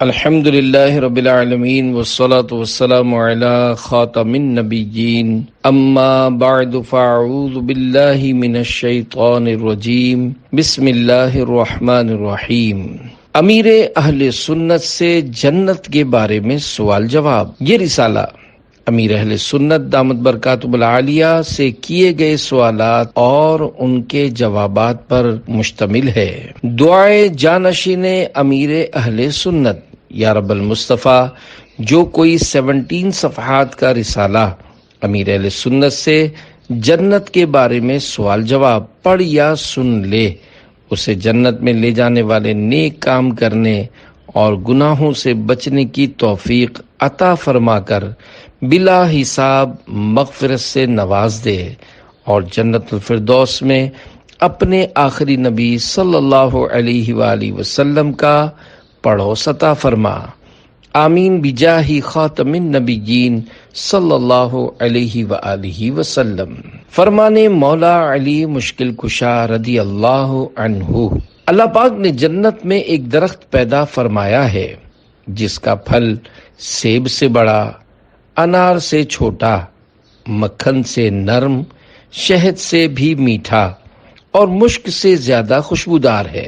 الحمد للہ رب العالمین والصلاة والسلام علی خاتم النبیین اما بعد فاعوذ باللہ من الشیطان الرجیم بسم اللہ الرحمن الرحیم۔ امیر اہل سنت سے جنت کے بارے میں سوال جواب۔ یہ رسالہ امیر اہل سنت دامت برکاتہ العالیہ سے کیے گئے سوالات اور ان کے جوابات پر مشتمل ہے۔ دعائے جانشین امیر اہل سنت، یا رب المصطفیٰ، جو کوئی 17 صفحات کا رسالہ امیر اہل سنت سے جنت کے بارے میں سوال جواب پڑھ یا سن لے، اسے جنت میں لے جانے والے نیک کام کرنے اور گناہوں سے بچنے کی توفیق عطا فرما کر بلا حساب مغفرت سے نواز دے، اور جنت الفردوس میں اپنے آخری نبی صلی اللہ علیہ وآلہ وسلم کا پڑوس عطا فرما۔ آمین بجاہ خاتم النبیین صلی اللہ علیہ وآلہ وسلم۔ فرمانے مولا علی مشکل کشا رضی اللہ عنہ، اللہ پاک نے جنت میں ایک درخت پیدا فرمایا ہے جس کا پھل سیب سے بڑا، انار سے چھوٹا، مکھن سے نرم، شہد سے بھی میٹھا اور مشک سے زیادہ خوشبودار ہے۔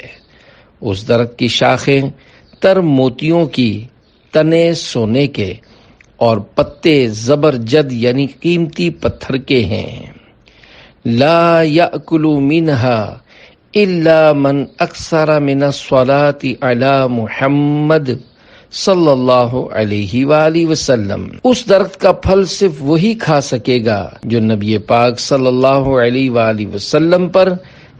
اس درخت کی شاخیں تر موتیوں کی، تنے سونے کے اور پتے زبرجد یعنی قیمتی پتھر کے ہیں۔ لا یأکل منہا الا من اکثر من الصلاۃ علی محمد صلی اللہ علیہ وآلہ وسلم۔ اس درخت کا پھل صرف وہی کھا سکے گا جو نبی پاک صلی اللہ علیہ وآلہ وسلم پر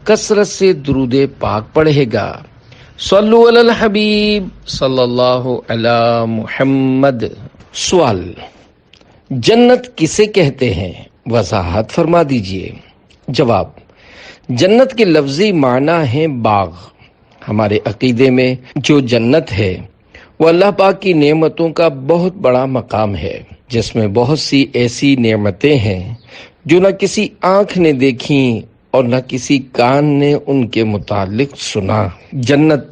کثرت سے درود پاک پڑھے گا۔ صلو علی الحبیب صلی اللہ علی محمد۔ سوال: جنت کسے کہتے ہیں؟ وضاحت فرما دیجئے۔ جواب: جنت کے لفظی معنی ہیں باغ۔ ہمارے عقیدے میں جو جنت ہے وہ اللہ پاک کی نعمتوں کا بہت بڑا مقام ہے، جس میں بہت سی ایسی نعمتیں ہیں جو نہ کسی آنکھ نے دیکھیں اور نہ کسی کان نے ان کے متعلق سنا۔ جنت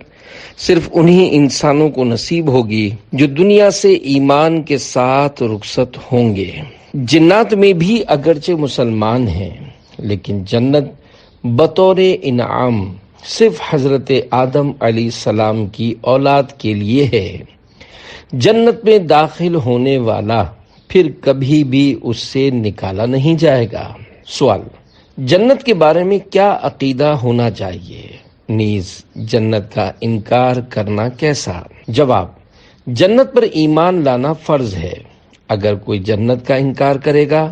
صرف انہی انسانوں کو نصیب ہوگی جو دنیا سے ایمان کے ساتھ رخصت ہوں گے۔ جنات میں بھی اگرچہ مسلمان ہیں، لیکن جنت بطور انعام صرف حضرت آدم علیہ السلام کی اولاد کے لیے ہے۔ جنت میں داخل ہونے والا پھر کبھی بھی اس سے نکالا نہیں جائے گا۔ سوال: جنت کے بارے میں کیا عقیدہ ہونا چاہیے؟ نیز جنت کا انکار کرنا کیسا؟ جواب: جنت پر ایمان لانا فرض ہے۔ اگر کوئی جنت کا انکار کرے گا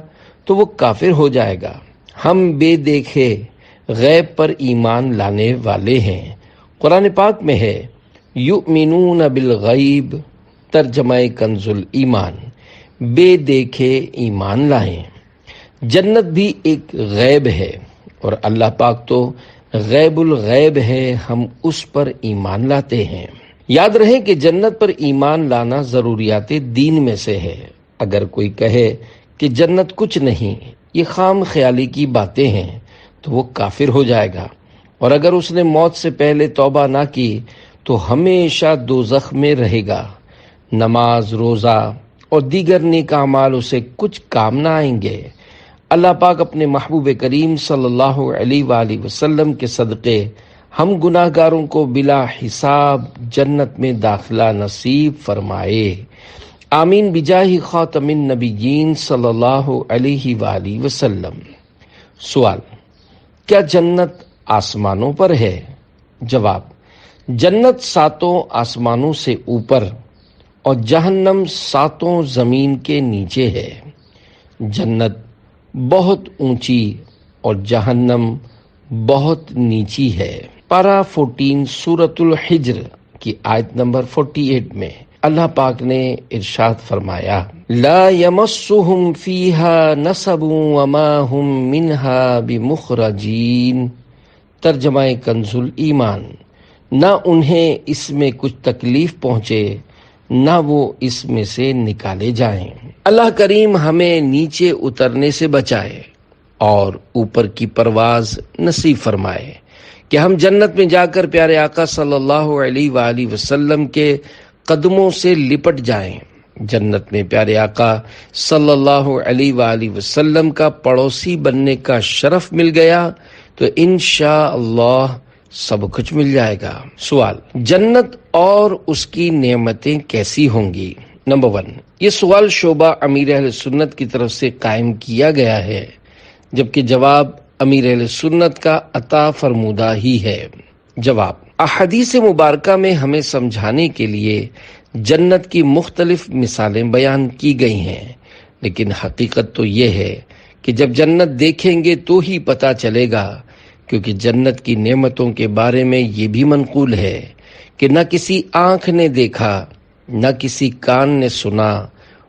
تو وہ کافر ہو جائے گا۔ ہم بے دیکھے غیب پر ایمان لانے والے ہیں۔ قرآن پاک میں ہے یؤمنون بالغیب، ترجمہ کنز الایمان، بے دیکھے ایمان لائیں۔ جنت بھی ایک غیب ہے اور اللہ پاک تو غیب الغیب ہے، ہم اس پر ایمان لاتے ہیں۔ یاد رہے کہ جنت پر ایمان لانا ضروریات دین میں سے ہے۔ اگر کوئی کہے کہ جنت کچھ نہیں، یہ خام خیالی کی باتیں ہیں، تو وہ کافر ہو جائے گا، اور اگر اس نے موت سے پہلے توبہ نہ کی تو ہمیشہ دوزخ میں رہے گا۔ نماز، روزہ اور دیگر نیک اعمال اسے کچھ کام نہ آئیں گے۔ اللہ پاک اپنے محبوب کریم صلی اللہ علیہ وآلہ وسلم کے صدقے ہم گناہ گاروں کو بلا حساب جنت میں داخلہ نصیب فرمائے۔ آمین بجاہ خاتم النبیین صلی اللہ علیہ وآلہ وسلم۔ سوال: کیا جنت آسمانوں پر ہے؟ جواب: جنت 7 آسمانوں سے اوپر اور جہنم 7 زمین کے نیچے ہے۔ جنت بہت اونچی اور جہنم بہت نیچی ہے۔ پارہ 14 سورۃ الحجر کی آیت نمبر 48 میں اللہ پاک نے ارشاد فرمایا: لا یمسہم فیہا نصب وما ہم منہا بمخرجین، ترجمہ کنز الایمان، نہ انہیں اس میں کچھ تکلیف پہنچے نہ وہ اس میں سے نکالے جائیں۔ اللہ کریم ہمیں نیچے اترنے سے بچائے اور اوپر کی پرواز نصیب فرمائے کہ ہم جنت میں جا کر پیارے آقا صلی اللہ علیہ وآلہ وسلم کے قدموں سے لپٹ جائیں۔ جنت میں پیارے آقا صلی اللہ علیہ وآلہ وسلم کا پڑوسی بننے کا شرف مل گیا تو انشاءاللہ سب کچھ مل جائے گا۔ سوال، جنت اور اس کی نعمتیں کیسی ہوں گی؟ نمبر 1، یہ سوال شعبہ امیر اہل سنت کی طرف سے قائم کیا گیا ہے، جبکہ جواب امیر اہل سنت کا عطا فرمودہ ہی ہے۔ جواب، احادیث مبارکہ میں ہمیں سمجھانے کے لیے جنت کی مختلف مثالیں بیان کی گئی ہیں، لیکن حقیقت تو یہ ہے کہ جب جنت دیکھیں گے تو ہی پتہ چلے گا، کیونکہ جنت کی نعمتوں کے بارے میں یہ بھی منقول ہے کہ نہ کسی آنکھ نے دیکھا، نہ کسی کان نے سنا،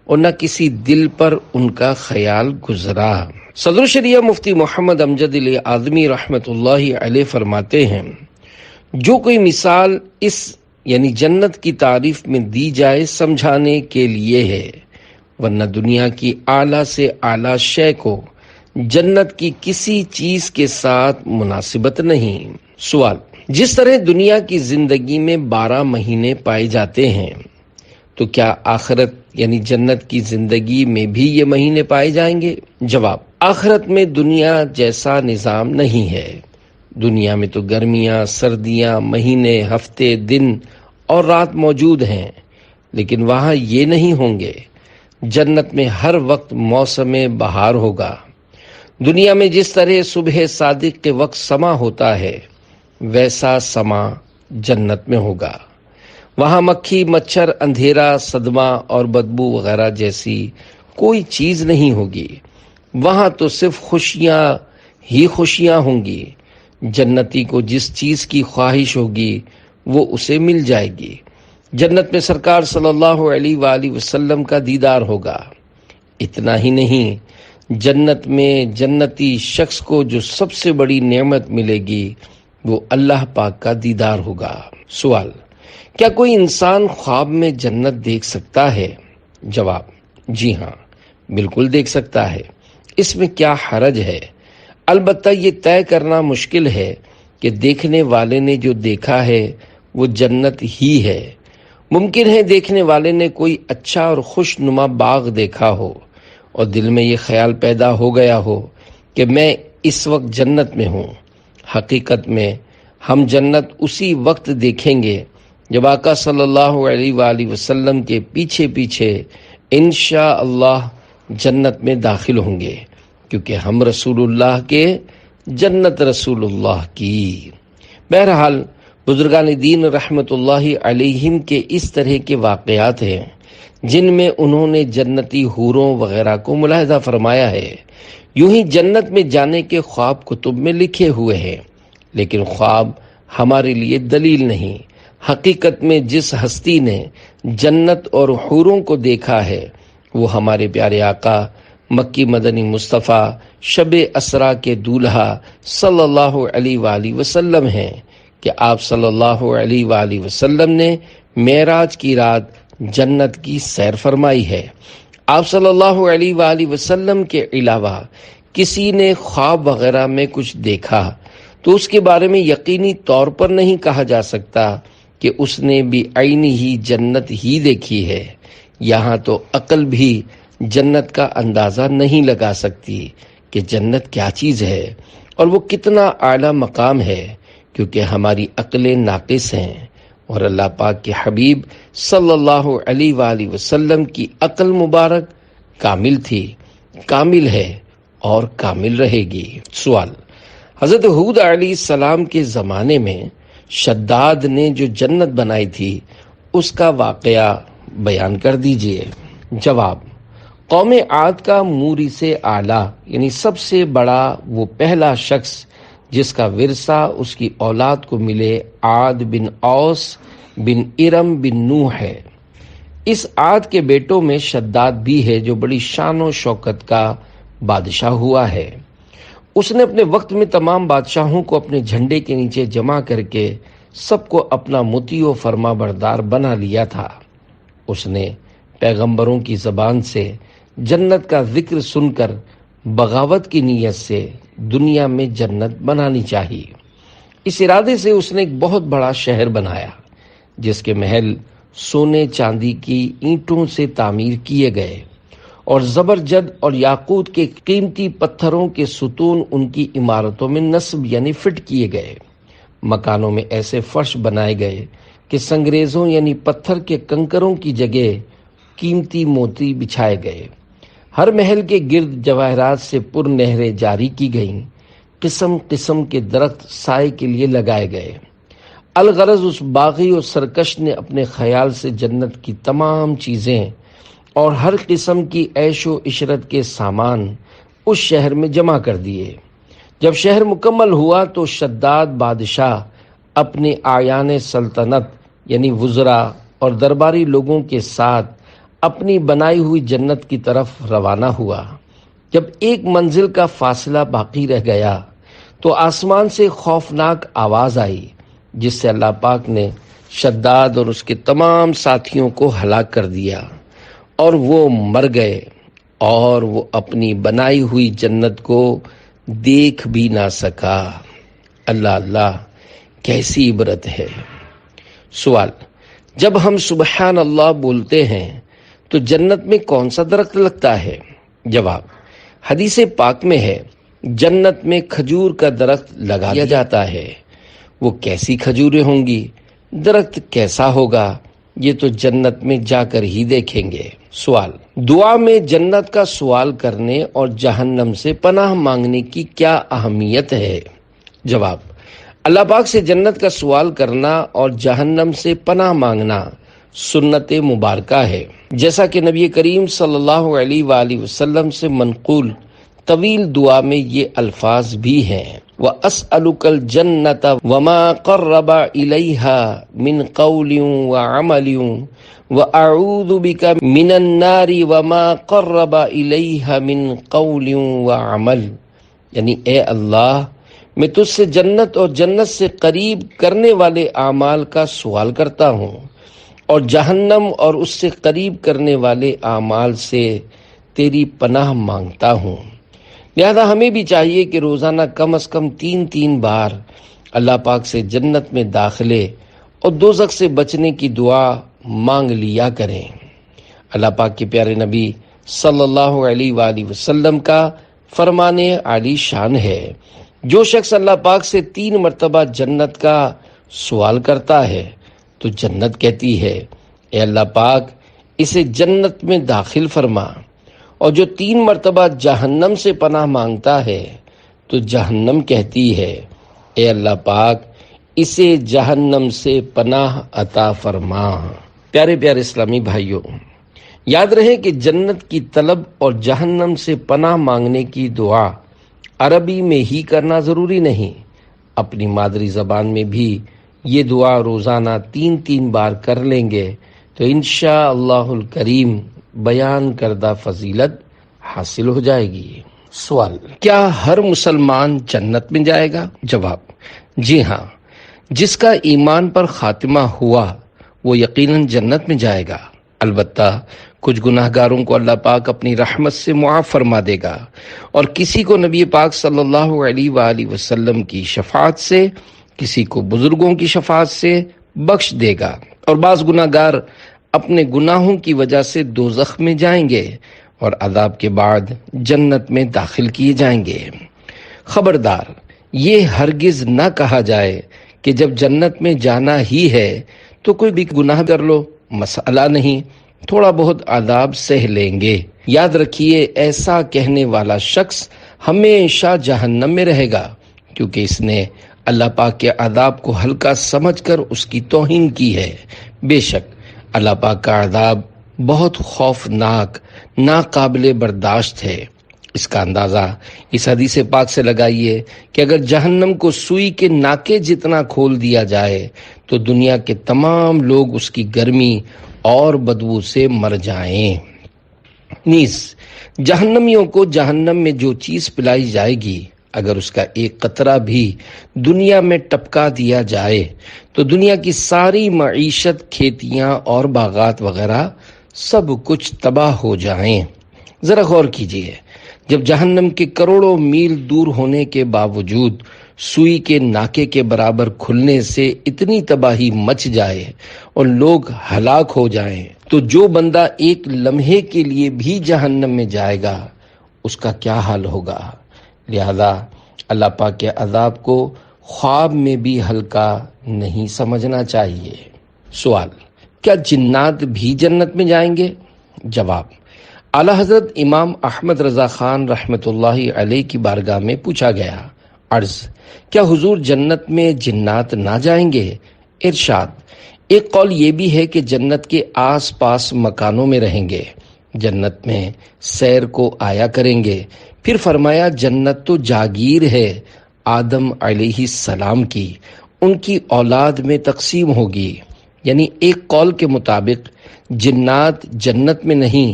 اور نہ کسی دل پر ان کا خیال گزرا۔ صدر شریعہ مفتی محمد امجد علی اعظمی رحمۃ اللہ علیہ فرماتے ہیں، جو کوئی مثال اس یعنی جنت کی تعریف میں دی جائے سمجھانے کے لیے ہے، ورنہ دنیا کی اعلیٰ سے اعلیٰ شے کو جنت کی کسی چیز کے ساتھ مناسبت نہیں۔ سوال، جس طرح دنیا کی زندگی میں 12 مہینے پائے جاتے ہیں تو کیا آخرت یعنی جنت کی زندگی میں بھی یہ مہینے پائے جائیں گے؟ جواب، آخرت میں دنیا جیسا نظام نہیں ہے۔ دنیا میں تو گرمیاں، سردیاں، مہینے، ہفتے، دن اور رات موجود ہیں، لیکن وہاں یہ نہیں ہوں گے۔ جنت میں ہر وقت موسم بہار ہوگا۔ دنیا میں جس طرح صبح صادق کے وقت سما ہوتا ہے، ویسا سما جنت میں ہوگا۔ وہاں مکھی، مچھر، اندھیرا، صدمہ اور بدبو وغیرہ جیسی کوئی چیز نہیں ہوگی۔ وہاں تو صرف خوشیاں ہی خوشیاں ہوں گی۔ جنتی کو جس چیز کی خواہش ہوگی وہ اسے مل جائے گی۔ جنت میں سرکار صلی اللہ علیہ وآلہ وسلم کا دیدار ہوگا۔ اتنا ہی نہیں، جنت میں جنتی شخص کو جو سب سے بڑی نعمت ملے گی وہ اللہ پاک کا دیدار ہوگا۔ سوال، کیا کوئی انسان خواب میں جنت دیکھ سکتا ہے؟ جواب، جی ہاں، بالکل دیکھ سکتا ہے۔ اس میں کیا حرج ہے؟ البتہ یہ طے کرنا مشکل ہے کہ دیکھنے والے نے جو دیکھا ہے وہ جنت ہی ہے۔ ممکن ہے دیکھنے والے نے کوئی اچھا اور خوش نما باغ دیکھا ہو اور دل میں یہ خیال پیدا ہو گیا ہو کہ میں اس وقت جنت میں ہوں۔ حقیقت میں ہم جنت اسی وقت دیکھیں گے جب آقا صلی اللہ علیہ وآلہ وسلم کے پیچھے پیچھے انشاءاللہ جنت میں داخل ہوں گے، کیونکہ ہم رسول اللہ کے، جنت رسول اللہ کی۔ بہرحال بزرگان دین رحمت اللہ علیہم کے اس طرح کے واقعات ہیں جن میں انہوں نے جنتی حوروں وغیرہ کو ملاحظہ فرمایا ہے۔ یوں ہی جنت میں جانے کے خواب کتب میں لکھے ہوئے ہیں، لیکن خواب ہمارے لیے دلیل نہیں۔ حقیقت میں جس ہستی نے جنت اور حوروں کو دیکھا ہے وہ ہمارے پیارے آقا مکی مدنی مصطفیٰ شب اسرا کے دولہا صلی اللہ علیہ وآلہ وسلم ہیں کہ آپ صلی اللہ علیہ وآلہ وسلم نے معراج کی رات جنت کی سیر فرمائی ہے۔ آپ صلی اللہ علیہ وآلہ وسلم کے علاوہ کسی نے خواب وغیرہ میں کچھ دیکھا تو اس کے بارے میں یقینی طور پر نہیں کہا جا سکتا کہ اس نے بھی عین ہی جنت ہی دیکھی ہے۔ یہاں تو عقل بھی جنت کا اندازہ نہیں لگا سکتی کہ جنت کیا چیز ہے اور وہ کتنا اعلیٰ مقام ہے، کیونکہ ہماری عقلیں ناقص ہیں، اور اللہ پاک کے حبیب صلی اللہ علیہ وآلہ وسلم کی عقل مبارک کامل تھی، کامل ہے اور کامل رہے گی۔ سوال، حضرت ہود علیہ السلام کے زمانے میں شداد نے جو جنت بنائی تھی اس کا واقعہ بیان کر دیجئے۔ جواب، قوم عاد کا موری سے اعلیٰ یعنی سب سے بڑا وہ پہلا شخص جس کا ورثہ اس کی اولاد کو ملے عاد بن اوس بن ارم بن نوح ہے۔ اس عاد کے بیٹوں میں شداد بھی ہے جو بڑی شان و شوکت کا بادشاہ ہوا ہے۔ اس نے اپنے وقت میں تمام بادشاہوں کو اپنے جھنڈے کے نیچے جمع کر کے سب کو اپنا مطیع و فرما بردار بنا لیا تھا۔ اس نے پیغمبروں کی زبان سے جنت کا ذکر سن کر بغاوت کی نیت سے دنیا میں جنت بنانی چاہیے۔ اس ارادے سے اس نے ایک بہت بڑا شہر بنایا جس کے محل سونے چاندی کی اینٹوں سے تعمیر کیے گئے اور زبرجد اور یاقوت کے قیمتی پتھروں کے ستون ان کی عمارتوں میں نصب یعنی فٹ کیے گئے۔ مکانوں میں ایسے فرش بنائے گئے کہ سنگریزوں یعنی پتھر کے کنکروں کی جگہ قیمتی موتی بچھائے گئے۔ ہر محل کے گرد جواہرات سے پر نہریں جاری کی گئیں۔ قسم قسم کے درخت سائے کے لیے لگائے گئے۔ الغرض اس باغی اور سرکش نے اپنے خیال سے جنت کی تمام چیزیں اور ہر قسم کی عیش و عشرت کے سامان اس شہر میں جمع کر دیے۔ جب شہر مکمل ہوا تو شداد بادشاہ اپنے اعیان سلطنت یعنی وزراء اور درباری لوگوں کے ساتھ اپنی بنائی ہوئی جنت کی طرف روانہ ہوا۔ جب ایک منزل کا فاصلہ باقی رہ گیا تو آسمان سے خوفناک آواز آئی جس سے اللہ پاک نے شداد اور اس کے تمام ساتھیوں کو ہلاک کر دیا اور وہ مر گئے اور وہ اپنی بنائی ہوئی جنت کو دیکھ بھی نہ سکا۔ اللہ اللہ، کیسی عبرت ہے۔ سوال: جب ہم سبحان اللہ بولتے ہیں تو جنت میں کون سا درخت لگتا ہے؟ جواب: حدیث پاک میں ہے جنت میں کھجور کا درخت لگا دیا جاتا ہے۔ وہ کیسی کھجوریں ہوں گی، درخت کیسا ہوگا، یہ تو جنت میں جا کر ہی دیکھیں گے۔ سوال: دعا میں جنت کا سوال کرنے اور جہنم سے پناہ مانگنے کی کیا اہمیت ہے؟ جواب: اللہ پاک سے جنت کا سوال کرنا اور جہنم سے پناہ مانگنا سنت مبارکہ ہے، جیسا کہ نبی کریم صلی اللہ علیہ وآلہ وسلم سے منقول طویل دعا میں یہ الفاظ بھی ہیں: وَأَسْأَلُكَ الْجَنَّةَ وَمَا قَرَّبَ إِلَيْهَا مِنْ قَوْلٍ وَعَمَلٍ وَأَعُوذُ بِكَ مِنَ النَّارِ وَمَا قَرَّبَ إِلَيْهَا مِنْ قَوْلٍ وَعَمَلٍ، یعنی اے اللہ، میں تجھ سے جنت اور جنت سے قریب کرنے والے اعمال کا سوال کرتا ہوں اور جہنم اور اس سے قریب کرنے والے اعمال سے تیری پناہ مانگتا ہوں۔ لہذا ہمیں بھی چاہیے کہ روزانہ کم از کم 3 بار اللہ پاک سے جنت میں داخلے اور دوزخ سے بچنے کی دعا مانگ لیا کریں۔ اللہ پاک کے پیارے نبی صلی اللہ علیہ وآلہ وسلم کا فرمان عالی شان ہے، جو شخص اللہ پاک سے 3 مرتبہ جنت کا سوال کرتا ہے تو جنت کہتی ہے اے اللہ پاک اسے جنت میں داخل فرما، اور جو 3 مرتبہ جہنم سے پناہ مانگتا ہے تو جہنم کہتی ہے اے اللہ پاک اسے جہنم سے پناہ عطا فرما۔ پیارے پیارے اسلامی بھائیوں، یاد رہے کہ جنت کی طلب اور جہنم سے پناہ مانگنے کی دعا عربی میں ہی کرنا ضروری نہیں، اپنی مادری زبان میں بھی یہ دعا روزانہ 3 بار کر لیں گے تو انشاءاللہ الکریم بیان کردہ فضیلت حاصل ہو جائے گی۔ سوال: کیا ہر مسلمان جنت میں جائے گا؟ جواب: جی ہاں، جس کا ایمان پر خاتمہ ہوا وہ یقیناً جنت میں جائے گا، البتہ کچھ گناہ گاروں کو اللہ پاک اپنی رحمت سے معاف فرما دے گا اور کسی کو نبی پاک صلی اللہ علیہ وآلہ وسلم کی شفاعت سے، کسی کو بزرگوں کی شفاعت سے بخش دے گا، اور بعض گناہ گار اپنے گناہوں کی وجہ سے دوزخ میں جائیں گے اور عذاب کے بعد جنت میں داخل کیے جائیں گے۔ خبردار، یہ ہرگز نہ کہا جائے کہ جب جنت میں جانا ہی ہے تو کوئی بھی گناہ کر لو، مسئلہ نہیں، تھوڑا بہت عذاب سہ لیں گے۔ یاد رکھیے، ایسا کہنے والا شخص ہمیشہ جہنم میں رہے گا، کیونکہ اس نے اللہ پاک کے عذاب کو ہلکا سمجھ کر اس کی توہین کی ہے۔ بے شک اللہ پاک کا عذاب بہت خوفناک، ناقابل برداشت ہے۔ اس کا اندازہ اس حدیث پاک سے لگائیے کہ اگر جہنم کو سوئی کے ناکے جتنا کھول دیا جائے تو دنیا کے تمام لوگ اس کی گرمی اور بدبو سے مر جائیں۔ نیز جہنمیوں کو جہنم میں جو چیز پلائی جائے گی، اگر اس کا ایک قطرہ بھی دنیا میں ٹپکا دیا جائے تو دنیا کی ساری معیشت، کھیتیاں اور باغات وغیرہ سب کچھ تباہ ہو جائیں۔ ذرا غور کیجئے، جب جہنم کے کروڑوں میل دور ہونے کے باوجود سوئی کے ناکے کے برابر کھلنے سے اتنی تباہی مچ جائے اور لوگ ہلاک ہو جائیں تو جو بندہ ایک لمحے کے لیے بھی جہنم میں جائے گا اس کا کیا حال ہوگا۔ لہذا اللہ پاک کے عذاب کو خواب میں بھی ہلکا نہیں سمجھنا چاہیے۔ سوال: کیا جنات بھی جنت میں جائیں گے؟ جواب: اعلیٰ حضرت امام احمد رضا خان رحمۃ اللہ علیہ کی بارگاہ میں پوچھا گیا۔ عرض: کیا حضور جنت میں جنات نہ جائیں گے؟ ارشاد: ایک قول یہ بھی ہے کہ جنت کے آس پاس مکانوں میں رہیں گے، جنت میں سیر کو آیا کریں گے۔ پھر فرمایا جنت تو جاگیر ہے آدم علیہ السلام کی، ان کی اولاد میں تقسیم ہوگی۔ یعنی ایک قول کے مطابق جنات جنت میں نہیں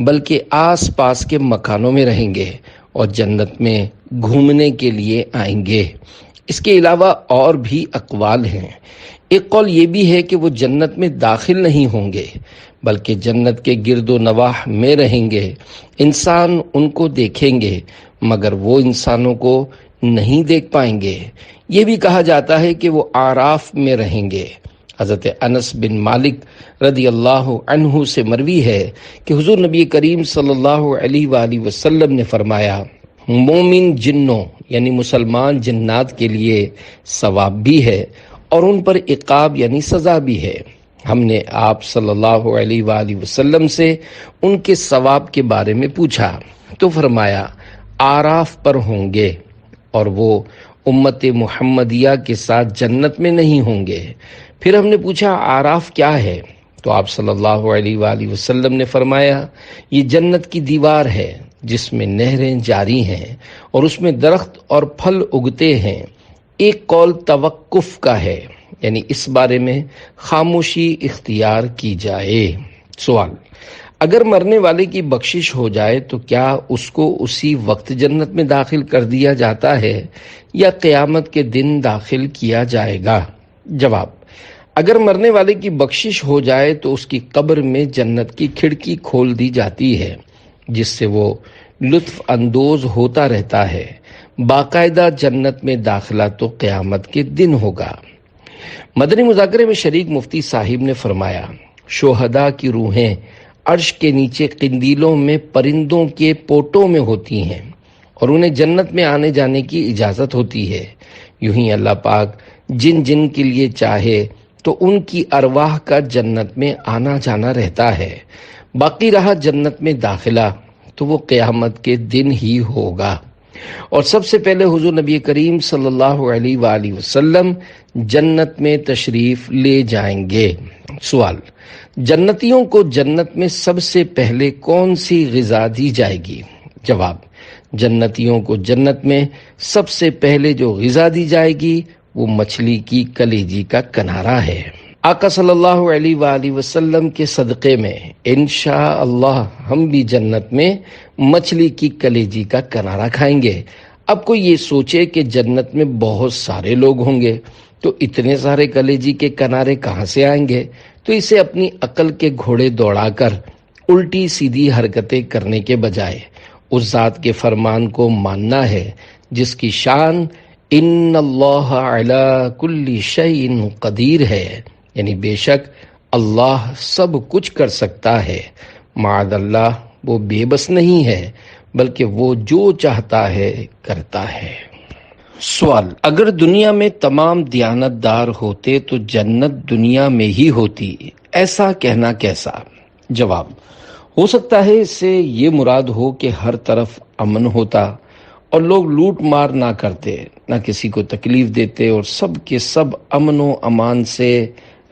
بلکہ آس پاس کے مکانوں میں رہیں گے اور جنت میں گھومنے کے لیے آئیں گے۔ اس کے علاوہ اور بھی اقوال ہیں۔ ایک قول یہ بھی ہے کہ وہ جنت میں داخل نہیں ہوں گے بلکہ جنت کے گرد و نواح میں رہیں گے۔ انسان ان کو دیکھیں گے مگر وہ انسانوں کو نہیں دیکھ پائیں گے۔ یہ بھی کہا جاتا ہے کہ وہ اعراف میں رہیں گے۔ حضرت انس بن مالک رضی اللہ عنہ سے مروی ہے کہ حضور نبی کریم صلی اللہ علیہ وآلہ وسلم نے فرمایا، مومن جنوں یعنی مسلمان جنات کے لیے ثواب بھی ہے اور ان پر عقاب یعنی سزا بھی ہے۔ ہم نے آپ صلی اللہ علیہ وآلہ وسلم سے ان کے ثواب کے بارے میں پوچھا تو فرمایا اعراف پر ہوں گے اور وہ امت محمدیہ کے ساتھ جنت میں نہیں ہوں گے۔ پھر ہم نے پوچھا اعراف کیا ہے تو آپ صلی اللہ علیہ وآلہ وسلم نے فرمایا یہ جنت کی دیوار ہے جس میں نہریں جاری ہیں اور اس میں درخت اور پھل اگتے ہیں۔ ایک قول توقف کا ہے یعنی اس بارے میں خاموشی اختیار کی جائے۔ سوال: اگر مرنے والے کی بخشش ہو جائے تو کیا اس کو اسی وقت جنت میں داخل کر دیا جاتا ہے یا قیامت کے دن داخل کیا جائے گا؟ جواب: اگر مرنے والے کی بخشش ہو جائے تو اس کی قبر میں جنت کی کھڑکی کھول دی جاتی ہے جس سے وہ لطف اندوز ہوتا رہتا ہے۔ باقاعدہ جنت میں داخلہ تو قیامت کے دن ہوگا۔ مدنی مذاکرے میں شریک مفتی صاحب نے فرمایا شہداء کی روحیں عرش کے نیچے قندیلوں میں پرندوں کے پوٹوں میں ہوتی ہیں اور انہیں جنت میں آنے جانے کی اجازت ہوتی ہے۔ یوں ہی اللہ پاک جن جن کے لیے چاہے تو ان کی ارواح کا جنت میں آنا جانا رہتا ہے۔ باقی رہا جنت میں داخلہ تو وہ قیامت کے دن ہی ہوگا اور سب سے پہلے حضور نبی کریم صلی اللہ علیہ وآلہ وسلم جنت میں تشریف لے جائیں گے۔ سوال: جنتیوں کو جنت میں سب سے پہلے کون سی غذا دی جائے گی؟ جواب: جنتیوں کو جنت میں سب سے پہلے جو غذا دی جائے گی وہ مچھلی کی کلیجی کا کنارہ ہے۔ آقا صلی اللہ علیہ وآلہ وسلم کے صدقے میں انشاءاللہ ہم بھی جنت میں مچھلی کی کلیجی کا کنارہ کھائیں گے۔ اب کوئی یہ سوچے کہ جنت میں بہت سارے لوگ ہوں گے تو اتنے سارے کلیجی کے کنارے کہاں سے آئیں گے، تو اسے اپنی عقل کے گھوڑے دوڑا کر الٹی سیدھی حرکتیں کرنے کے بجائے اس ذات کے فرمان کو ماننا ہے جس کی شان ان اللہ علی کل شیء قدیر ہے، یعنی بے شک اللہ سب کچھ کر سکتا ہے۔ معاذ اللہ وہ بے بس نہیں ہے بلکہ وہ جو چاہتا ہے کرتا ہے۔ سوال: اگر دنیا میں تمام دیانتدار ہوتے تو جنت دنیا میں ہی ہوتی، ایسا کہنا کیسا؟ جواب: ہو سکتا ہے اس سے یہ مراد ہو کہ ہر طرف امن ہوتا اور لوگ لوٹ مار نہ کرتے، نہ کسی کو تکلیف دیتے اور سب کے سب امن و امان سے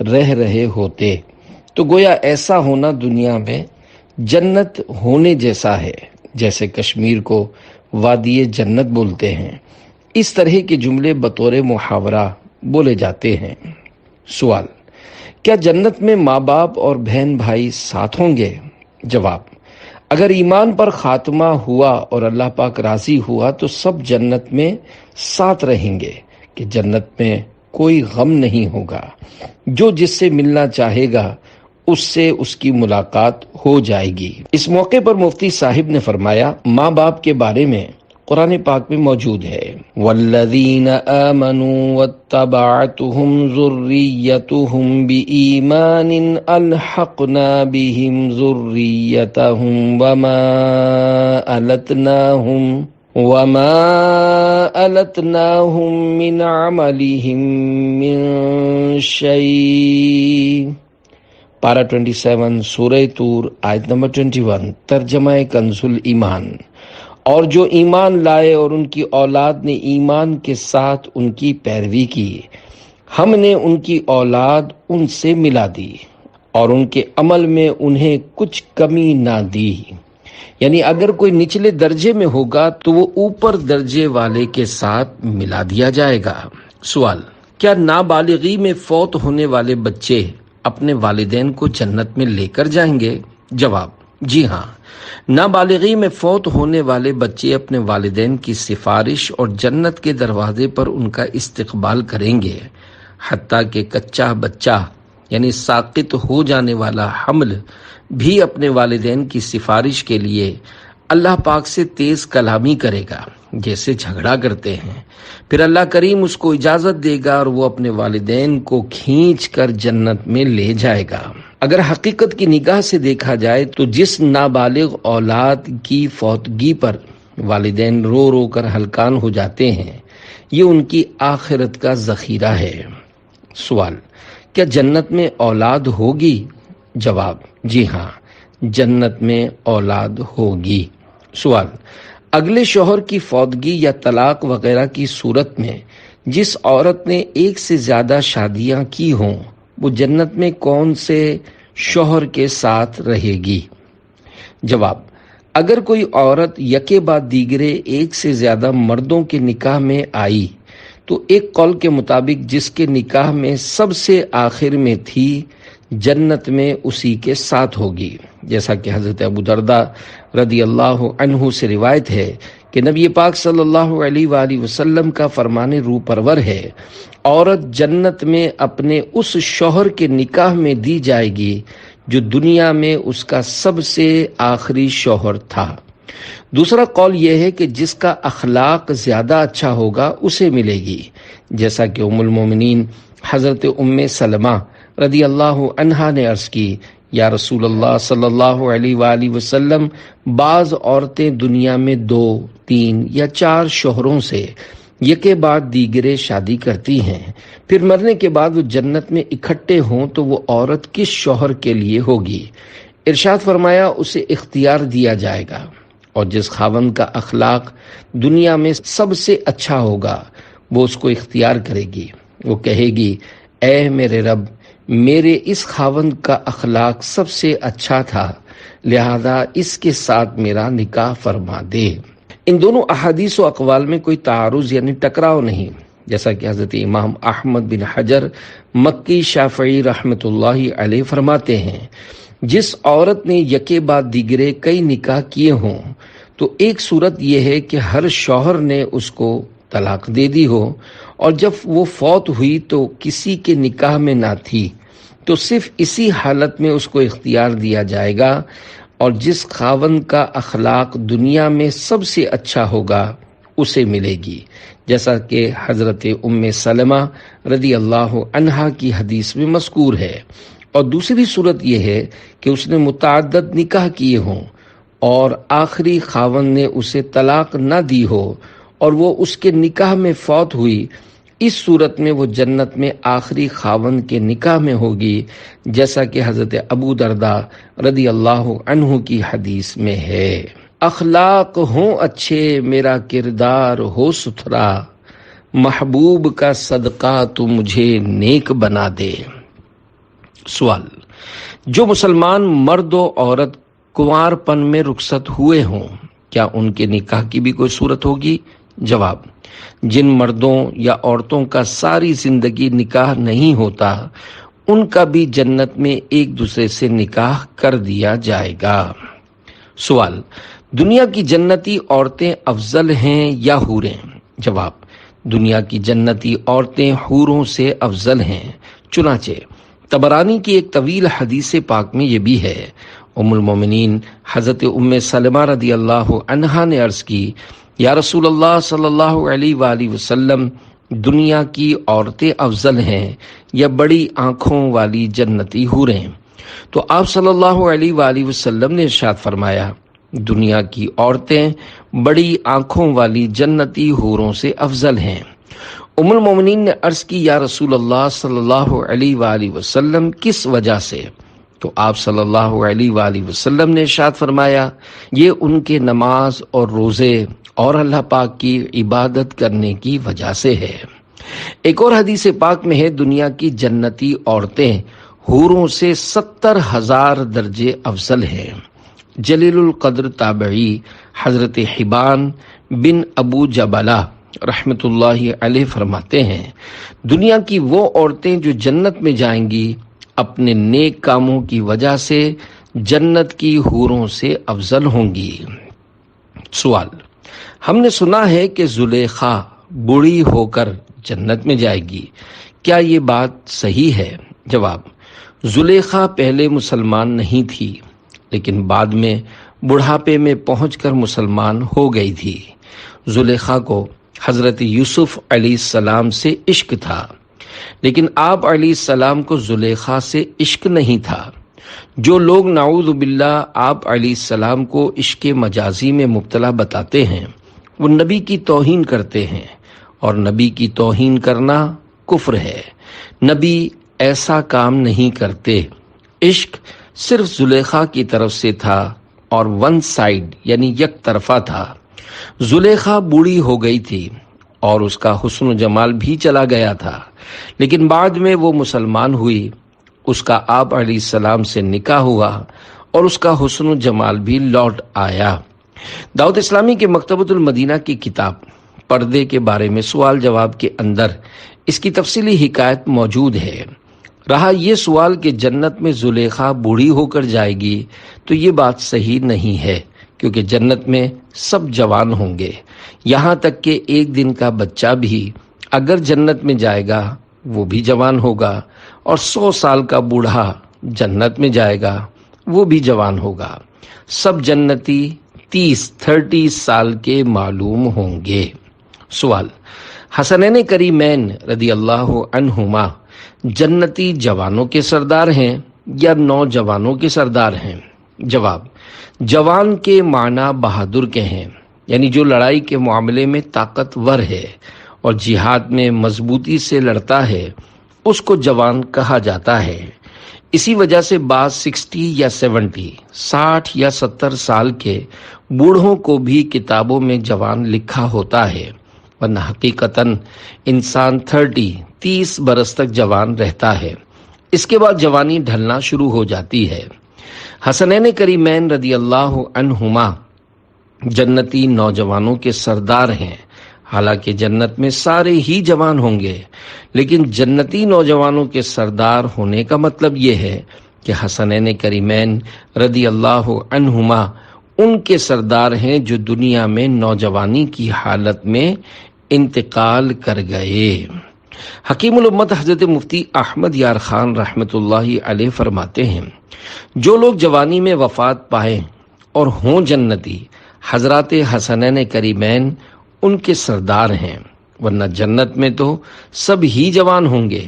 رہ رہے ہوتے، تو گویا ایسا ہونا دنیا میں جنت ہونے جیسا ہے، جیسے کشمیر کو وادی جنت بولتے ہیں۔ اس طرح کے جملے بطور محاورہ بولے جاتے ہیں۔ سوال: کیا جنت میں ماں باپ اور بہن بھائی ساتھ ہوں گے؟ جواب: اگر ایمان پر خاتمہ ہوا اور اللہ پاک راضی ہوا تو سب جنت میں ساتھ رہیں گے کہ جنت میں کوئی غم نہیں ہوگا۔ جو جس سے ملنا چاہے گا اس سے اس کی ملاقات ہو جائے گی۔ اس موقع پر مفتی صاحب نے فرمایا ماں باپ کے بارے میں قرآن پاک میں موجود ہے۔ والذین آمنوا واتبعتهم ذریتهم بإیمان الحقنا بهم ذریتهم وما ألتناهم من عملهم من شيء۔ پارہ 27 سورہ طور آیت نمبر 21، ترجمہ کنز الایمان۔ اور جو ایمان لائے اور ان کی اولاد نے ایمان کے ساتھ ان کی پیروی کی، ہم نے ان کی اولاد ان سے ملا دی اور ان کے عمل میں انہیں کچھ کمی نہ دی۔ یعنی اگر کوئی نچلے درجے میں ہوگا تو وہ اوپر درجے والے کے ساتھ ملا دیا جائے گا۔ سوال: کیا نابالغی میں فوت ہونے والے بچے اپنے والدین کو جنت میں لے کر جائیں گے؟ جواب: جی ہاں، نابالغی میں فوت ہونے والے بچے اپنے والدین کی سفارش اور جنت کے دروازے پر ان کا استقبال کریں گے، حتیٰ کہ کچا بچہ یعنی ساقط ہو جانے والا حمل بھی اپنے والدین کی سفارش کے لیے اللہ پاک سے تیز کلامی کرے گا، جیسے جھگڑا کرتے ہیں۔ پھر اللہ کریم اس کو اجازت دے گا اور وہ اپنے والدین کو کھینچ کر جنت میں لے جائے گا۔ اگر حقیقت کی نگاہ سے دیکھا جائے تو جس نابالغ اولاد کی فوتگی پر والدین رو رو کر ہلکان ہو جاتے ہیں، یہ ان کی آخرت کا ذخیرہ ہے۔ سوال: کیا جنت میں اولاد ہوگی؟ جواب: جی ہاں، جنت میں اولاد ہوگی۔ سوال: اگلے شوہر کی فوتگی یا طلاق وغیرہ کی صورت میں جس عورت نے ایک سے زیادہ شادیاں کی ہوں، وہ جنت میں کون سے شوہر کے ساتھ رہے گی؟ جواب: اگر کوئی عورت یکے بعد دیگرے ایک سے زیادہ مردوں کے نکاح میں آئی تو ایک قول کے مطابق جس کے نکاح میں سب سے آخر میں تھی، جنت میں اسی کے ساتھ ہوگی، جیسا کہ حضرت ابو درداء رضی اللہ عنہ سے روایت ہے کہ نبی پاک صلی اللہ علیہ وآلہ وسلم کا فرمان روح پرور ہے، عورت جنت میں اپنے اس شوہر کے نکاح میں دی جائے گی جو دنیا میں اس کا سب سے آخری شوہر تھا۔ دوسرا قول یہ ہے کہ جس کا اخلاق زیادہ اچھا ہوگا اسے ملے گی، جیسا کہ ام المومنین حضرت ام سلمہ رضی اللہ عنہا نے عرض کی، یا رسول اللہ صلی اللہ علیہ وآلہ وسلم، بعض عورتیں دنیا میں 2، 3 یا 4 شوہروں سے یکے بعد دیگرے شادی کرتی ہیں، پھر مرنے کے بعد وہ جنت میں اکٹھے ہوں تو وہ عورت کس شوہر کے لیے ہوگی؟ ارشاد فرمایا اسے اختیار دیا جائے گا، اور جس خاوند کا اخلاق دنیا میں سب سے اچھا ہوگا وہ اس کو اختیار کرے گی۔ وہ کہے گی، اے میرے رب، میرے اس خاوند کا اخلاق سب سے اچھا تھا، لہذا اس کے ساتھ میرا نکاح فرما دے۔ ان دونوں احادیث و اقوال میں کوئی تعارض یعنی ٹکراؤ نہیں، جیسا کہ حضرت امام احمد بن حجر مکی شافعی رحمۃ اللہ علیہ فرماتے ہیں، جس عورت نے یکے بعد دیگرے کئی نکاح کیے ہوں تو ایک صورت یہ ہے کہ ہر شوہر نے اس کو طلاق دے دی ہو، اور جب وہ فوت ہوئی تو کسی کے نکاح میں نہ تھی، تو صرف اسی حالت میں اس کو اختیار دیا جائے گا، اور جس خاوند کا اخلاق دنیا میں سب سے اچھا ہوگا اسے ملے گی، جیسا کہ حضرت ام سلمہ رضی اللہ عنہا کی حدیث میں مذکور ہے۔ اور دوسری صورت یہ ہے کہ اس نے متعدد نکاح کیے ہوں اور آخری خاوند نے اسے طلاق نہ دی ہو اور وہ اس کے نکاح میں فوت ہوئی، اس صورت میں وہ جنت میں آخری خاوند کے نکاح میں ہوگی، جیسا کہ حضرت ابو درداء رضی اللہ عنہ کی حدیث میں ہے، اخلاق ہوں اچھے میرا کردار ہو ستھرا، محبوب کا صدقہ تو مجھے نیک بنا دے۔ سوال: جو مسلمان مرد و عورت کنوار پن میں رخصت ہوئے ہوں، کیا ان کے نکاح کی بھی کوئی صورت ہوگی؟ جواب: جن مردوں یا عورتوں کا ساری زندگی نکاح نہیں ہوتا، ان کا بھی جنت میں ایک دوسرے سے نکاح کر دیا جائے گا۔ سوال: دنیا کی جنتی عورتیں افضل ہیں یا حوریں؟ جواب: دنیا کی جنتی عورتیں حوروں سے افضل ہیں، چنانچہ طبرانی کی ایک طویل حدیث پاک میں یہ بھی ہے۔ ام المومنین حضرت ام سلمہ رضی اللہ عنہا نے عرض کی یا رسول اللہ صلی اللہ علیہ وآلہ وسلم، دنیا کی عورتیں افضل ہیں یا بڑی آنکھوں والی جنتی حوریں؟ تو آپ صلی اللہ علیہ وآلہ وسلم نے ارشاد فرمایا، دنیا کی عورتیں بڑی آنکھوں والی جنتی حوروں سے افضل ہیں۔ ام المومنین نے عرض کی، یا رسول اللہ صلی اللہ علیہ وآلہ وسلم، کس وجہ سے؟ تو آپ صلی اللہ علیہ وآلہ وسلم نے ارشاد فرمایا، یہ ان کے نماز اور روزے اور اللہ پاک کی عبادت کرنے کی وجہ سے ہے۔ ایک اور حدیث پاک میں ہے، دنیا کی جنتی عورتیں حوروں سے 70,000 درجے افضل ہیں۔ جلیل القدر تابعی حضرت حبان بن ابو جبلہ رحمت اللہ علیہ فرماتے ہیں، دنیا کی وہ عورتیں جو جنت میں جائیں گی اپنے نیک کاموں کی وجہ سے جنت کی حوروں سے افضل ہوں گی۔ سوال: ہم نے سنا ہے کہ زلیخا بوڑھی ہو کر جنت میں جائے گی، کیا یہ بات صحیح ہے؟ جواب: زلیخا پہلے مسلمان نہیں تھی، لیکن بعد میں بڑھاپے میں پہنچ کر مسلمان ہو گئی تھی۔ زلیخا کو حضرت یوسف علیہ السلام سے عشق تھا، لیکن آپ علیہ السلام کو زلیخا سے عشق نہیں تھا۔ جو لوگ نعوذ باللہ آپ علیہ السلام کو عشق مجازی میں مبتلا بتاتے ہیں، وہ نبی کی توہین کرتے ہیں، اور نبی کی توہین کرنا کفر ہے۔ نبی ایسا کام نہیں کرتے۔ عشق صرف زلیخا کی طرف سے تھا اور ون سائیڈ یعنی یک طرفہ تھا۔ زلیخا بوڑھی ہو گئی تھی اور اس کا حسن و جمال بھی چلا گیا تھا، لیکن بعد میں وہ مسلمان ہوئی، اس کا آپ علیہ السلام سے نکاح ہوا اور اس کا حسن و جمال بھی لوٹ آیا۔ دعوت اسلامی کے مکتبۃ المدینہ کی کتاب پردے کے بارے میں سوال جواب کے اندر اس کی تفصیلی حکایت موجود ہے۔ رہا یہ سوال کہ جنت میں زلیخا بوڑھی ہو کر جائے گی، تو یہ بات صحیح نہیں ہے، کیونکہ جنت میں سب جوان ہوں گے، یہاں تک کہ ایک دن کا بچہ بھی اگر جنت میں جائے گا وہ بھی جوان ہوگا، اور 100 سال کا بوڑھا جنت میں جائے گا وہ بھی جوان ہوگا۔ سب جنتی 30 سال کے معلوم ہوں گے۔ سوال: حسنین کریمین رضی اللہ عنہما جنتی جوانوں کے سردار ہیں یا نوجوانوں کے سردار ہیں؟ جواب: جوان کے معنی بہادر کے ہیں، یعنی جو لڑائی کے معاملے میں طاقتور ہے اور جہاد میں مضبوطی سے لڑتا ہے، اس کو جوان کہا جاتا ہے۔ اسی وجہ سے بعض 60 یا 70 سال کے بوڑھوں کو بھی کتابوں میں جوان لکھا ہوتا ہے، ورنہ حقیقتاً انسان 30 برس تک جوان رہتا ہے، اس کے بعد جوانی ڈھلنا شروع ہو جاتی ہے۔ حسنین کریمین رضی اللہ عنہما جنتی نوجوانوں کے سردار ہیں۔ حالانکہ جنت میں سارے ہی جوان ہوں گے، لیکن جنتی نوجوانوں کے سردار ہونے کا مطلب یہ ہے کہ حسنین کریمین رضی اللہ عنہما ان کے سردار ہیں جو دنیا میں نوجوانی کی حالت میں انتقال کر گئے۔ حکیم الامت حضرت مفتی احمد یار خان رحمت اللہ علیہ فرماتے ہیں، جو لوگ جوانی میں وفات پائیں اور ہوں جنتی، حضرات حسنین کریمین ان کے سردار ہیں، ورنہ جنت میں تو سب ہی جوان ہوں گے۔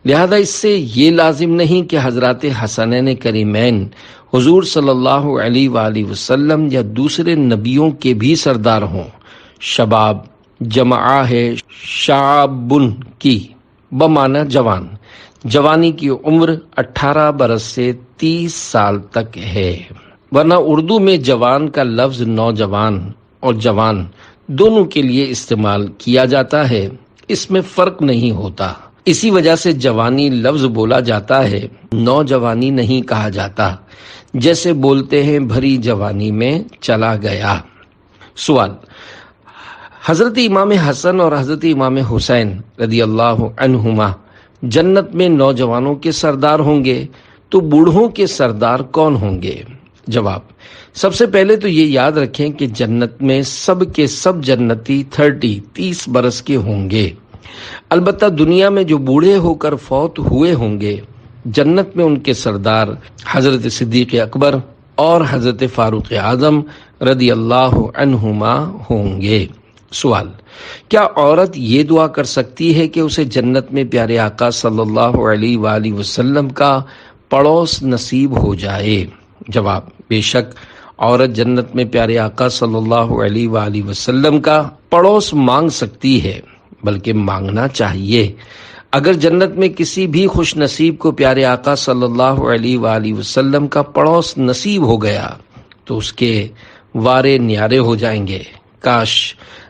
لہذا اس سے یہ لازم نہیں کہ حضرات حسنین کریمین حضور صلی اللہ علیہ وآلہ وسلم یا دوسرے نبیوں کے بھی سردار ہوں۔ شباب جمع ہے شعبن کی بمعنی جوان، جوانی کی عمر 18 برس سے 30 سال تک ہے، ورنہ اردو میں جوان کا لفظ نوجوان اور جوان دونوں کے لیے استعمال کیا جاتا ہے، اس میں فرق نہیں ہوتا۔ اسی وجہ سے جوانی لفظ بولا جاتا ہے، نوجوانی نہیں کہا جاتا، جیسے بولتے ہیں بھری جوانی میں چلا گیا۔ سوال: حضرت امام حسن اور حضرت امام حسین رضی اللہ عنہما جنت میں نوجوانوں کے سردار ہوں گے، تو بوڑھوں کے سردار کون ہوں گے؟ جواب: سب سے پہلے تو یہ یاد رکھیں کہ جنت میں سب کے سب جنتی 30 برس کے ہوں گے۔ البتہ دنیا میں جو بوڑھے ہو کر فوت ہوئے ہوں گے، جنت میں ان کے سردار حضرت صدیق اکبر، اور حضرت فاروق اعظم رضی اللہ عنہما ہوں گے۔ سوال: کیا عورت یہ دعا کر سکتی ہے کہ اسے جنت میں پیارے آقا صلی اللہ علیہ وآلہ وسلم کا پڑوس نصیب ہو جائے؟ جواب: بے شک عورت جنت میں پیارے آقا صلی اللہ علیہ وآلہ وسلم کا پڑوس مانگ سکتی ہے، بلکہ مانگنا چاہیے۔ اگر جنت میں کسی بھی خوش نصیب کو پیارے آقا صلی اللہ علیہ وآلہ وسلم کا پڑوس نصیب ہو گیا تو اس کے وارے نیارے ہو جائیں گے۔ کاش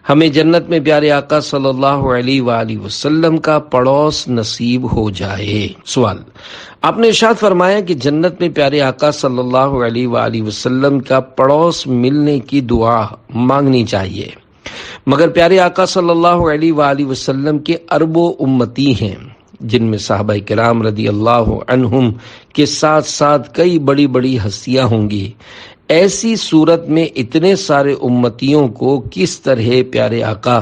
ہمیں جنت میں پیارے آقا صلی اللہ علیہ وآلہ وسلم کا پڑوس نصیب ہو جائے۔ سوال: آپ نے ارشاد فرمایا کہ جنت میں پیارے آقا صلی اللہ علیہ وآلہ وسلم کا پڑوس ملنے کی دعا مانگنی چاہیے، مگر پیارے آقا صلی اللہ علیہ وآلہ وسلم کے اربوں امتی ہیں، جن میں صحابہ کرام رضی اللہ عنہم کے ساتھ ساتھ کئی بڑی بڑی ہستیاں ہوں گی۔ ایسی صورت میں اتنے سارے امتیوں کو کس طرح پیارے آقا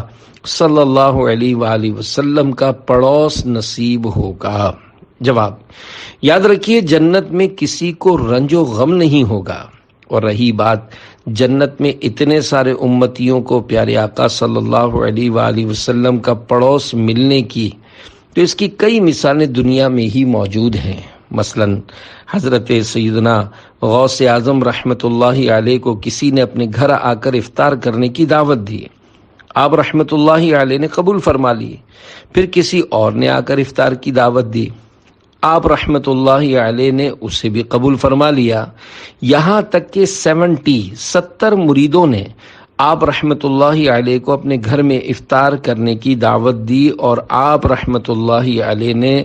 صلی اللہ علیہ وآلہ وسلم کا پڑوس نصیب ہوگا؟ جواب: یاد رکھیے، جنت میں کسی کو رنج و غم نہیں ہوگا، اور رہی بات جنت میں اتنے سارے امتیوں کو پیارے آقا صلی اللہ علیہ وآلہ وسلم کا پڑوس ملنے کی، تو اس کی کئی مثالیں دنیا میں ہی موجود ہیں۔ مثلا حضرت سیدنا غوث اعظم رحمۃ اللہ علیہ کو کسی نے اپنے گھر آ کر افطار کرنے کی دعوت دی، آپ رحمۃ اللہ علیہ نے قبول فرما لی۔ پھر کسی اور نے آ کر افطار کی دعوت دی، آپ رحمۃ اللہ علیہ نے اسے بھی قبول فرما لیا۔ یہاں تک کہ 70 مریدوں نے آپ رحمۃ اللہ علیہ کو اپنے گھر میں افطار کرنے کی دعوت دی، اور آپ رحمۃ اللہ علیہ نے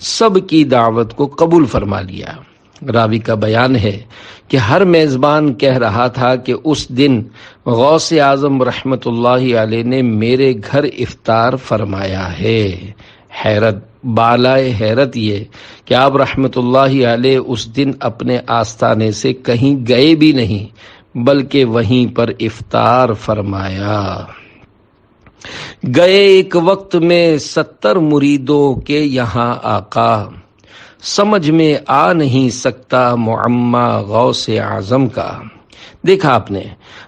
سب کی دعوت کو قبول فرما لیا۔ راوی کا بیان ہے کہ ہر میزبان کہہ رہا تھا کہ اس دن غوث اعظم رحمۃ اللہ علیہ نے میرے گھر افطار فرمایا ہے۔ حیرت بالائے حیرت یہ کہ آپ رحمۃ اللہ علیہ اس دن اپنے آستانے سے کہیں گئے بھی نہیں، بلکہ وہیں پر افطار فرمایا۔ گئے ایک وقت میں 70 مریدوں کے یہاں آقا، سمجھ میں آ نہیں سکتا معمہ غوث اعظم کا۔ دیکھا آپ نے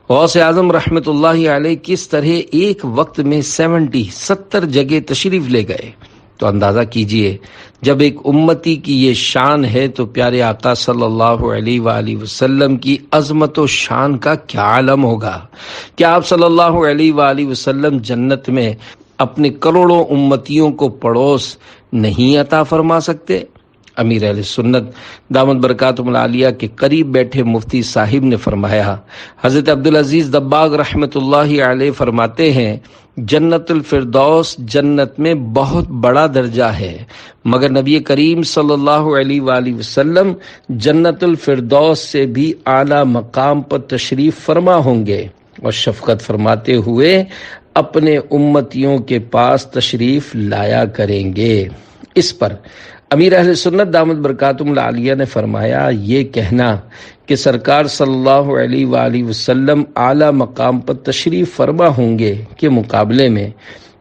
غوث اعظم رحمۃ اللہ علیہ کس طرح ایک وقت میں 70 جگہ تشریف لے گئے، تو اندازہ کیجئے جب ایک امتی کی یہ شان ہے تو پیارے آقا صلی اللہ علیہ وآلہ وسلم کی عظمت و شان کا کیا عالم ہوگا۔ کیا آپ صلی اللہ علیہ وآلہ وسلم جنت میں اپنے کروڑوں امتیوں کو پڑوس نہیں عطا فرما سکتے؟ امیر اہل سنت دامت برکاتہم العالیہ کے قریب بیٹھے مفتی صاحب نے فرمایا، حضرت عبدالعزیز دباغ رحمۃ اللہ علیہ فرماتے ہیں، جنت الفردوس جنت میں بہت بڑا درجہ ہے، مگر نبی کریم صلی اللہ علیہ وآلہ وسلم جنت الفردوس سے بھی اعلیٰ مقام پر تشریف فرما ہوں گے، اور شفقت فرماتے ہوئے اپنے امتیوں کے پاس تشریف لایا کریں گے۔ اس پر امیر اہل سنت دامت برکاتہم العالیہ نے فرمایا، یہ کہنا کہ سرکار صلی اللہ علیہ وآلہ وسلم اعلیٰ مقام پر تشریف فرما ہوں گے کے مقابلے میں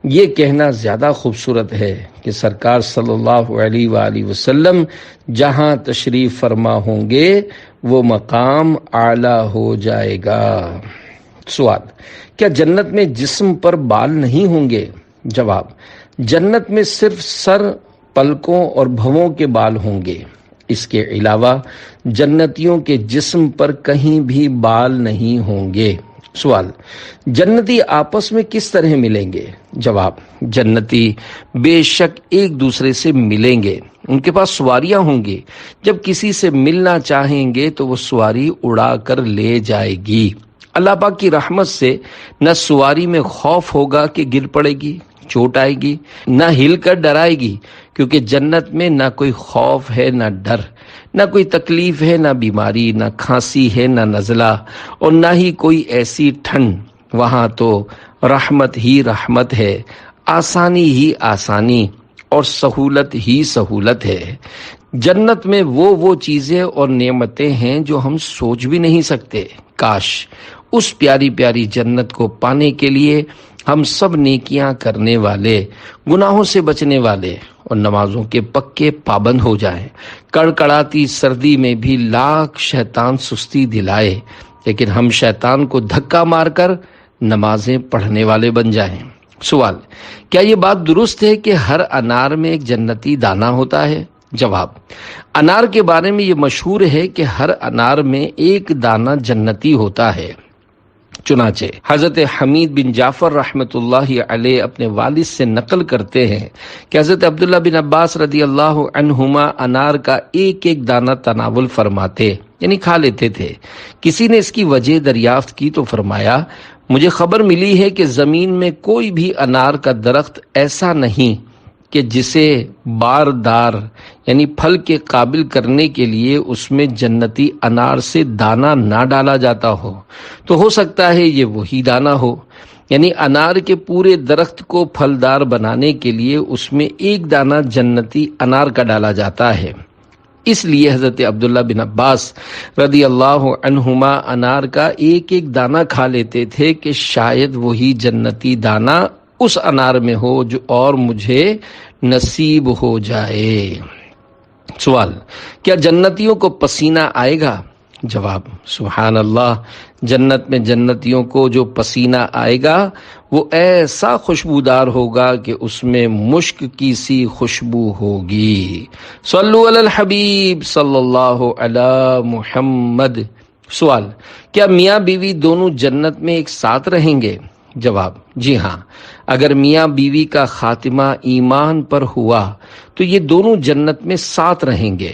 یہ کہنا زیادہ خوبصورت ہے کہ سرکار صلی اللہ علیہ وآلہ وسلم جہاں تشریف فرما ہوں گے وہ مقام اعلیٰ ہو جائے گا۔ سوال: کیا جنت میں جسم پر بال نہیں ہوں گے؟ جواب: جنت میں صرف سر، پلکوں اور بھووں کے بال ہوں گے، اس کے علاوہ جنتیوں کے جسم پر کہیں بھی بال نہیں ہوں گے۔ سوال: جنتی آپس میں کس طرح ملیں گے؟ جواب: جنتی بے شک ایک دوسرے سے ملیں گے، ان کے پاس سواریاں ہوں گی، جب کسی سے ملنا چاہیں گے تو وہ سواری اڑا کر لے جائے گی۔ اللہ پاک کی رحمت سے نہ سواری میں خوف ہوگا کہ گر پڑے گی، چوٹ آئے گی، نہ ہل کر ڈرائے گی، کیونکہ جنت میں نہ کوئی خوف ہے، نہ ڈر، نہ کوئی تکلیف ہے، نہ بیماری، نہ کھانسی ہے، نہ نزلہ، اور نہ ہی کوئی ایسی ٹھنڈ۔ وہاں تو رحمت ہی رحمت ہے، آسانی ہی آسانی، اور سہولت ہی سہولت ہے۔ جنت میں وہ چیزیں اور نعمتیں ہیں جو ہم سوچ بھی نہیں سکتے۔ کاش اس پیاری پیاری جنت کو پانے کے لیے ہم سب نیکیاں کرنے والے، گناہوں سے بچنے والے اور نمازوں کے پکے پابند ہو جائیں۔ کڑکڑاتی سردی میں بھی لاکھ شیطان سستی دلائے، لیکن ہم شیطان کو دھکا مار کر نمازیں پڑھنے والے بن جائیں۔ سوال: کیا یہ بات درست ہے کہ ہر انار میں ایک جنتی دانہ ہوتا ہے؟ جواب: انار کے بارے میں یہ مشہور ہے کہ ہر انار میں ایک دانہ جنتی ہوتا ہے۔ چنانچہ حضرت حمید بن جعفر رحمۃ اللہ علیہ اپنے والد سے نقل کرتے ہیں کہ حضرت عبداللہ بن عباس رضی اللہ عنہما انار کا ایک ایک دانہ تناول فرماتے، یعنی کھا لیتے تھے۔ کسی نے اس کی وجہ دریافت کی تو فرمایا، مجھے خبر ملی ہے کہ زمین میں کوئی بھی انار کا درخت ایسا نہیں کہ جسے باردار یعنی پھل کے قابل کرنے کے لیے اس میں جنتی انار سے دانہ نہ ڈالا جاتا ہو، تو ہو سکتا ہے یہ وہی دانہ ہو۔ یعنی انار کے پورے درخت کو پھلدار بنانے کے لیے اس میں ایک دانہ جنتی انار کا ڈالا جاتا ہے۔ اس لیے حضرت عبداللہ بن عباس رضی اللہ عنہما انار کا ایک ایک دانہ کھا لیتے تھے کہ شاید وہی جنتی دانہ اس انار میں ہو جو اور مجھے نصیب ہو جائے۔ سوال: کیا جنتیوں کو پسینہ آئے گا؟ جواب: سبحان اللہ، جنت میں جنتیوں کو جو پسینہ آئے گا وہ ایسا خوشبودار ہوگا کہ اس میں مشک کی سی خوشبو ہوگی۔ صلو علی الحبیب صلی اللہ علی محمد۔ سوال: کیا میاں بیوی دونوں جنت میں ایک ساتھ رہیں گے؟ جواب: جی ہاں، اگر میاں بیوی کا خاتمہ ایمان پر ہوا تو یہ دونوں جنت میں ساتھ رہیں گے۔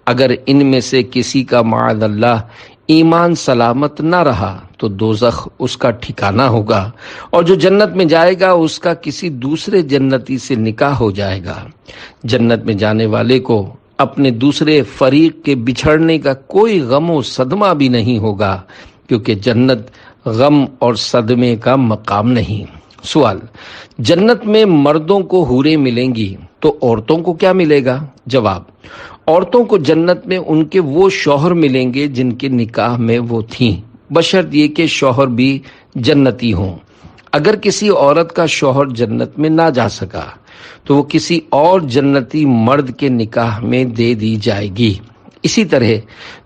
اگر ان میں سے کسی کا معاذ اللہ ایمان سلامت نہ رہا تو دوزخ اس کا ٹھکانہ ہوگا، اور جو جنت میں جائے گا اس کا کسی دوسرے جنتی سے نکاح ہو جائے گا۔ جنت میں جانے والے کو اپنے دوسرے فریق کے بچھڑنے کا کوئی غم و صدمہ بھی نہیں ہوگا، کیونکہ جنت غم اور صدمے کا مقام نہیں۔ سوال: جنت میں مردوں کو حوریں ملیں گی تو عورتوں کو کیا ملے گا؟ جواب: عورتوں کو جنت میں ان کے وہ شوہر ملیں گے جن کے نکاح میں وہ تھیں، بشرط یہ کہ شوہر بھی جنتی ہوں۔ اگر کسی عورت کا شوہر جنت میں نہ جا سکا تو وہ کسی اور جنتی مرد کے نکاح میں دے دی جائے گی۔ اسی طرح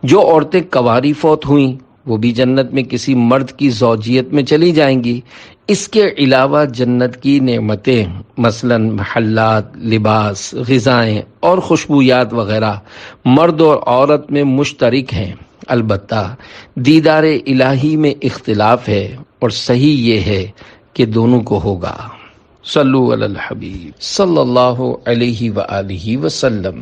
جو عورتیں کنواری فوت ہوئیں وہ بھی جنت میں کسی مرد کی زوجیت میں چلی جائیں گی۔ اس کے علاوہ جنت کی نعمتیں مثلا محلات، لباس، غذائیں اور خوشبویات وغیرہ مرد اور عورت میں مشترک ہیں۔ البتہ دیدار الہی میں اختلاف ہے، اور صحیح یہ ہے کہ دونوں کو ہوگا۔ صلو علی الحبیب صلی اللہ علیہ وآلہ وسلم۔